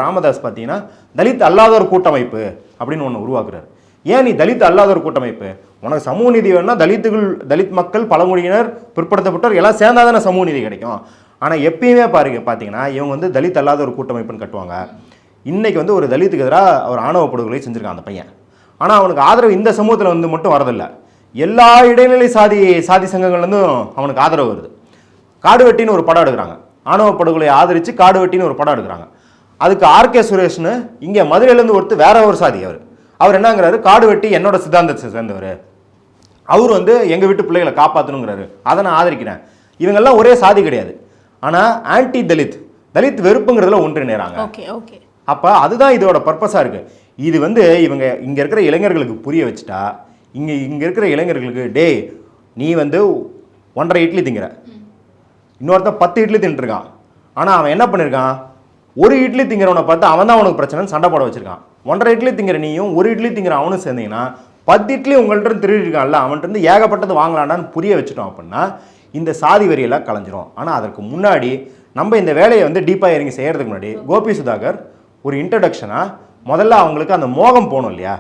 ராமதாஸ் பார்த்தீங்கன்னா தலித் அல்லாத ஒரு கூட்டமைப்பு அப்படின்னு ஒன்று உருவாக்குறாரு. ஏன் நீ தலித் அல்லாத ஒரு கூட்டமைப்பு? உனக்கு சமூக நீதி வேணும்னா தலித் மக்கள், பழங்குடியினர், பிற்படுத்தப்பட்டோர் எல்லாம் சேர்ந்தா தானே சமூக நீதி கிடைக்கும். ஆனால் எப்பயுமே பார்த்தீங்கன்னா இவங்க வந்து தலித் அல்லாத ஒரு கூட்டமைப்புன்னு கட்டுவாங்க. இன்னைக்கு வந்து ஒரு தலித்துக்கு எதிராக அவர் ஆணவ படுகொலை செஞ்சிருக்கான் அந்த பையன். ஆனால் அவனுக்கு ஆதரவு இந்த சமூகத்தில் வந்து மட்டும் வரதில்லை, எல்லா இடைநிலை சாதி சங்கங்கள்லேருந்தும் அவனுக்கு ஆதரவு வருது. காடு வெட்டின்னு ஒரு படம் எடுக்கிறாங்க, ஆணவ படுகொலையை ஆதரித்து காடு வெட்டின்னு ஒரு படம் எடுக்கிறாங்க. அதுக்கு ஆர்கே சுரேஷ்னு இங்கே மதுரையிலேருந்து ஒருத்தர் வேற ஒரு சாதி, அவர் என்னங்கிறாரு, காடு வெட்டி என்னோட சித்தாந்தத்தை சேர்ந்தவர், அவர் வந்து எங்கள் வீட்டு பிள்ளைகளை காப்பாற்றணுங்கிறாரு, அதை நான் ஆதரிக்கிறேன். இவங்கெல்லாம் ஒரே சாதி கிடையாது, ஆனால் ஆன்டி தலித் வெறுப்புங்கிறதுல ஒன்றிணைறாங்க. அப்போ அதுதான் இதோட பர்பஸாக இருக்குது. இது வந்து இவங்க இங்கே இருக்கிற இளைஞர்களுக்கு புரிய வச்சுட்டா, இங்கே இருக்கிற இளைஞர்களுக்கு டே நீ வந்து 1.5 இட்லி திங்கிற, இன்னொருத்தன் 10 இட்லி தின்ட்டுருக்கான். ஆனால் அவன் என்ன பண்ணியிருக்கான், ஒரு இட்லி திங்கிறவனை பார்த்து அவன் தான் அவனுக்கு பிரச்சனைன்னு சண்டை போட வச்சிருக்கான். 1.5 இட்லி திங்கிற நீயும் 1 இட்லி திங்கிற அவனும் சேர்ந்தீங்கன்னா 10 இட்லி உங்கள்கிட்ட திருடிருக்கான்ல, அவன்கிட்ட ஏகப்பட்டது வாங்கலான்னு புரிய வச்சுட்டோம் அப்படின்னா இந்த சாதி வரியெல்லாம் கலைஞ்சிரும். ஆனால் அதற்கு முன்னாடி நம்ம இந்த வேலையை வந்து டீப்பாக இறங்கி செய்கிறதுக்கு முன்னாடி கோபி சுதாகர் ஒரு இன்ட்ரடக்ஷனாக முதல்ல அவங்களுக்கு அந்த மோகம் போகணும் இல்லையா,